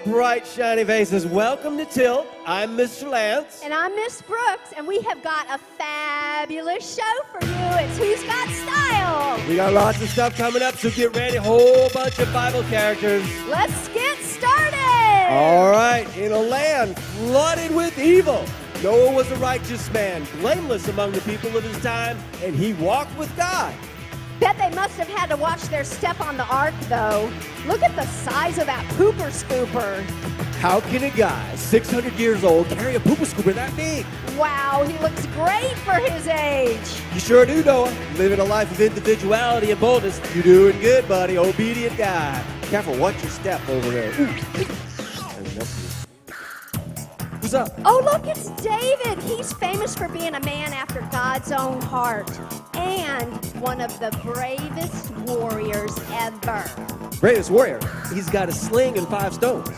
bright, shiny faces. Welcome to Tilt. I'm Mr. Lance. And I'm Miss Brooks, and we have got a fabulous show for you. It's Who's Got Style? We got lots of stuff coming up, so get ready. Whole bunch of Bible characters. Let's get started. All right, in a land flooded with evil, Noah was a righteous man, blameless among the people of his time, and he walked with God. Bet they must have had to watch their step on the ark, though. Look at the size of that pooper scooper. How can a guy 600 years old carry a pooper scooper that big? Wow, he looks great for his age. You sure do, Noah. Living a life of individuality and boldness. You're doing good, buddy. Obedient guy. Careful, watch your step over there. What's up? Oh, look, it's David. He's famous for being a man after God's own heart and one of the bravest warriors ever. Bravest warrior. He's got a sling and 5 stones.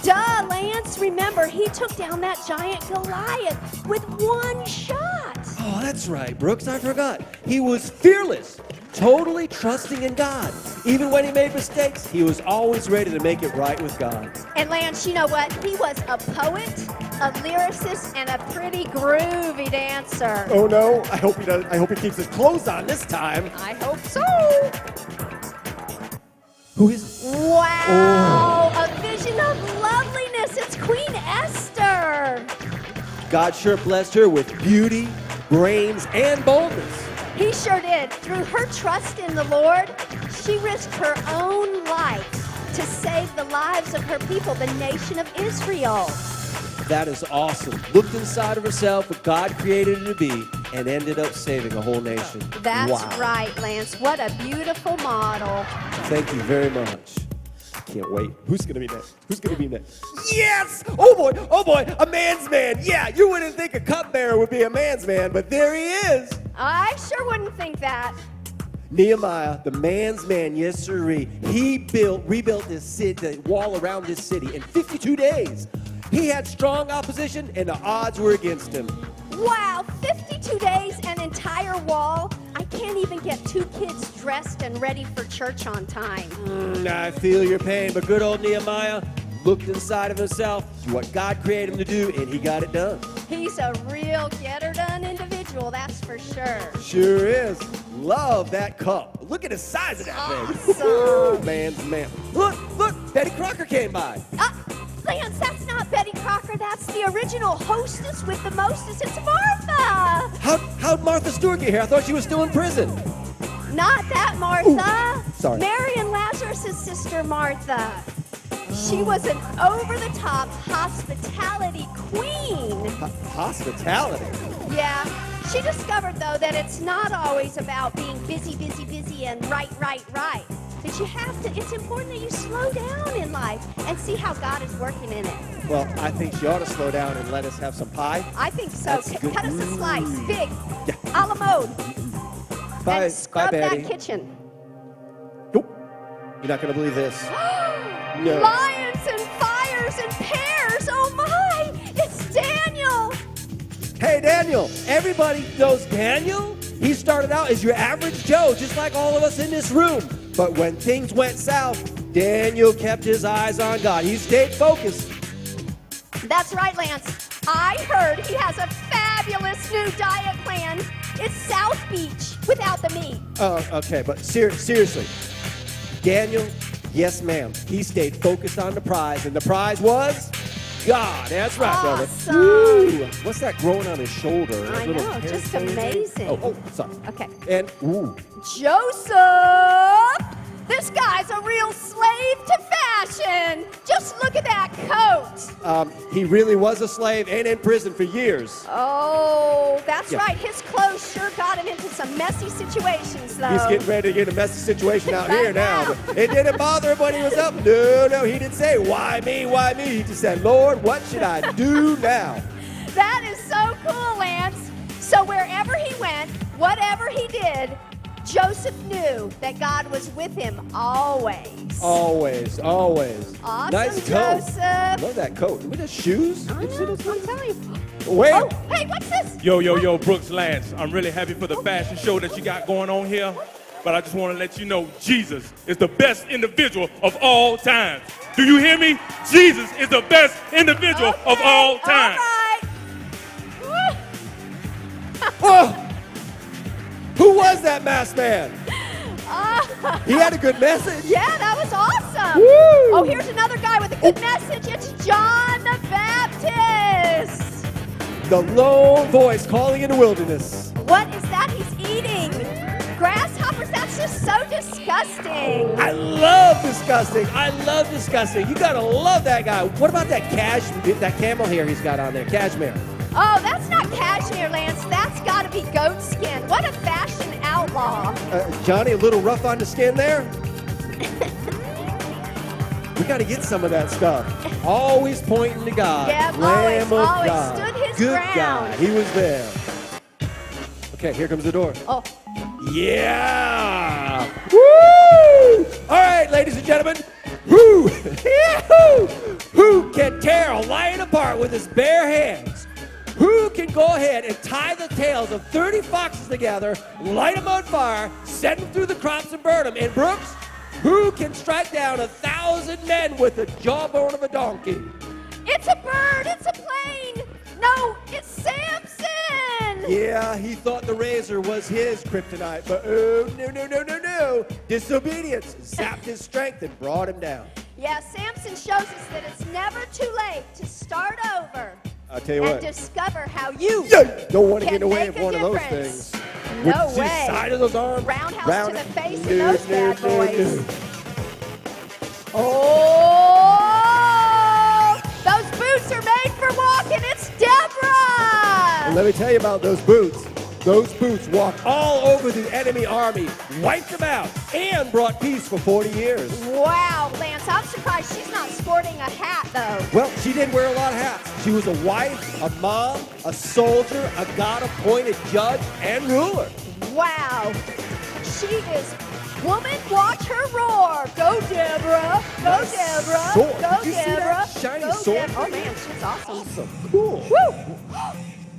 Duh, Lance. Remember, he took down that giant Goliath with one shot. Oh, that's right, Brooks. I forgot. He was fearless, totally trusting in God. Even when he made mistakes, he was always ready to make it right with God. And Lance, you know what? He was a poet, a lyricist, and a pretty groovy dancer. Oh no, I hope he does. I hope he keeps his clothes on this time. I hope so. Who is it? Wow, a vision of loveliness. It's Queen Esther. God sure blessed her with beauty, brains, and boldness. He sure did. Through her trust in the Lord, she risked her own life to save the lives of her people, the nation of Israel. That is awesome. Looked inside of herself, what God created her to be, and ended up saving a whole nation. That's wow. right, Lance. What a beautiful model. Thank you very much. Can't wait. Who's going to be next? Who's going to be next? Yes! Oh boy, a man's man. Yeah, you wouldn't think a cupbearer would be a man's man, but there he is. I sure wouldn't think that. Nehemiah, the man's man, yes sirree. He rebuilt this city, the wall around this city in 52 days. He had strong opposition, and the odds were against him. Wow, 52 days, an entire wall. I can't even get 2 kids dressed and ready for church on time. I feel your pain, but good old Nehemiah looked inside of himself, what God created him to do, and he got it done. He's a real get-her-done individual, that's for sure. Sure is. Love that cup. Look at the size of that thing. Awesome. Man's man. Look, Betty Crocker came by. Lance, that's not Betty Crocker. That's the original hostess with the mostest. It's Martha. How'd Martha Stewart get here? I thought she was still in prison. Not that Martha. Ooh, sorry. Mary and Lazarus' sister Martha. She was an over-the-top hospitality queen. Hospitality? Yeah. She discovered, though, that it's not always about being busy, and right. That it's important that you slow down in life and see how God is working in it. Well, I think she ought to slow down and let us have some pie. I think so. That's good. Cut us a slice, big, Yeah. a la mode. Bye, And scrub Betty. that kitchen. Nope. You're not going to believe this. No. Lions and fires and pears. Oh my! It's Daniel. Hey, Daniel. Everybody knows Daniel. He started out as your average Joe, just like all of us in this room. But when things went south, Daniel kept his eyes on God. He stayed focused. That's right, Lance. I heard he has a fabulous new diet plan. It's South Beach without the meat. Okay, but seriously. Daniel, yes, ma'am. He stayed focused on the prize, and the prize was God. That's right, brother. Awesome. Ooh, what's that growing on his shoulder? I A little know, hair just thing? amazing. Oh, sorry. Okay. And, ooh. Joseph! This guy's a real slave to fashion. Just look at that coat. He really was a slave and in prison for years. Oh, that's Yeah. right. His clothes sure got him into some messy situations, though. He's getting ready to get a messy situation out Right here now. now. But it didn't bother him when he was up. No, he didn't say, why me? He just said, Lord, what should I do now? That is so cool, Lance. So wherever he went, whatever he did, Joseph knew that God was with him always. Always. Awesome, Nice coat. Joseph. Love that coat. Look at the shoes. I know, I'm telling you. Wait. Oh, hey, what's this? Yo, Brooks Lance. I'm really happy for the fashion show that you got going on here. but I just want to let you know Jesus is the best individual of all times. Do you hear me? Jesus is the best individual of all time. All right. Oh! Who was that masked man? He had a good message. Yeah, that was awesome. Woo! Oh, here's another guy with a good message. It's John the Baptist. The lone voice calling in the wilderness. What is that he's eating? Grasshoppers? That's just so disgusting. I love disgusting. I love disgusting. You gotta love that guy. What about that camel hair he's got on there? Cashmere. Oh, that's not cashmere, Lance. That's got to be goat skin. What a fashion outlaw. Johnny, a little rough on the skin there? We gotta get some of that stuff. Always pointing to God. Yep, Lamb of always God. stood his Good ground. guy. He was there. Okay, here comes the door. Oh, Yeah! Woo! All right, ladies and gentlemen, who, who can tear a lion apart with his bare hands? Who can go ahead and tie the tails of 30 foxes together, light them on fire, send them through the crops and burn them? And Brooks, who can strike down 1,000 men with the jawbone of a donkey? it's a bird. It's a plane. No, it's Samson. Yeah, he thought the razor was his kryptonite, but oh, no. Disobedience zapped his strength and brought him down. Yeah, Samson shows us that it's never too late to start over I'll tell you and what. discover how you Don't want to can get in the way make of a one of those difference. things. No With the way. side of those arms. Roundhouse to the face of No, those bad no, boys. no. Oh, those boots are made for walking. It's Deborah. And let me tell you about those boots. Those boots walked all over the enemy army, wiped them out, and brought peace for 40 years. Wow, Lance, I'm surprised she's not sporting a hat, though. Well, she did wear a lot of hats. She was a wife, a mom, a soldier, a God-appointed judge, and ruler. Wow. She is woman, watch her roar. Go, Deborah. Go, Nice Deborah. sword. Go, Did you see Deborah. that shiny Go, sword? Deborah. Oh, man, she's awesome. Awesome. Cool. Woo!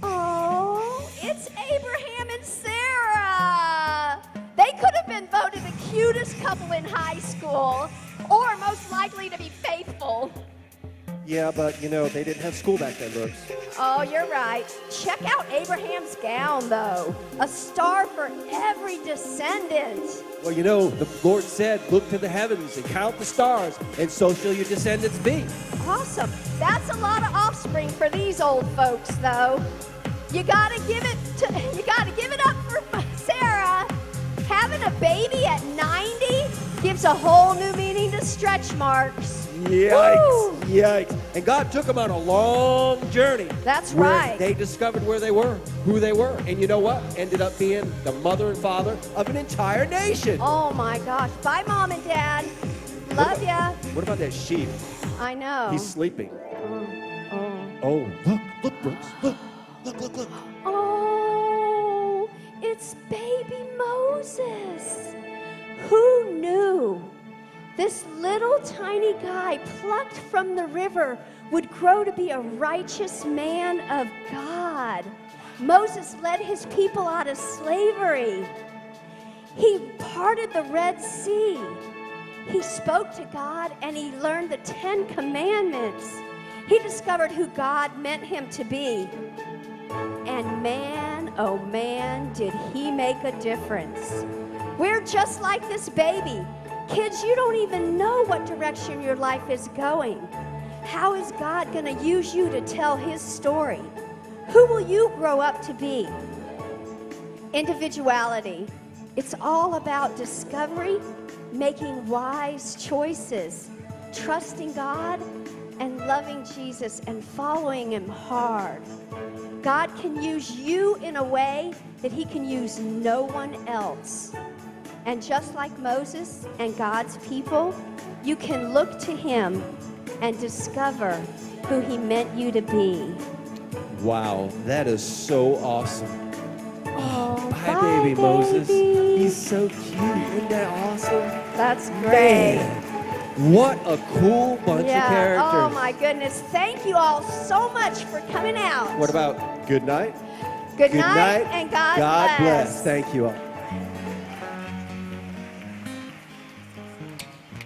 Oh, it's Abraham and Sarah. They could have been voted the cutest couple in high school, or most likely to be faithful. Yeah, but, you know, they didn't have school back then, Brooks. Oh, you're right. Check out Abraham's gown, though. A star for every descendant. Well, you know, the Lord said, look to the heavens and count the stars, and so shall your descendants be. Awesome. That's a lot of offspring for these old folks, though. You gotta give it up for Sarah. Having a baby at 90 gives a whole new meaning to stretch marks. Yikes, Woo! yikes. And God took them on a long journey. That's where right. They discovered where they were, who they were. And you know what? Ended up being the mother and father of an entire nation. Oh my gosh. Bye, Mom and Dad. Love ya. What about that sheep? I know. He's sleeping. Oh. Oh, look, Brooks. Look. Oh, it's baby Moses. Who knew? This little tiny guy plucked from the river would grow to be a righteous man of God. Moses led his people out of slavery. He parted the Red Sea. He spoke to God and he learned the 10 Commandments. He discovered who God meant him to be. And man, oh man, did he make a difference. We're just like this baby. Kids, you don't even know what direction your life is going. How is God going to use you to tell his story? Who will you grow up to be? Individuality. It's all about discovery, making wise choices, trusting God, and loving Jesus and following him hard. God can use you in a way that he can use no one else. And just like Moses and God's people, you can look to him and discover who he meant you to be. Wow, that is so awesome. Oh, Bye, baby Moses. He's so cute. Isn't that awesome? That's great. Man, what a cool bunch of characters. Oh my goodness. Thank you all so much for coming out. What about good night? Good night and God bless. Thank you all.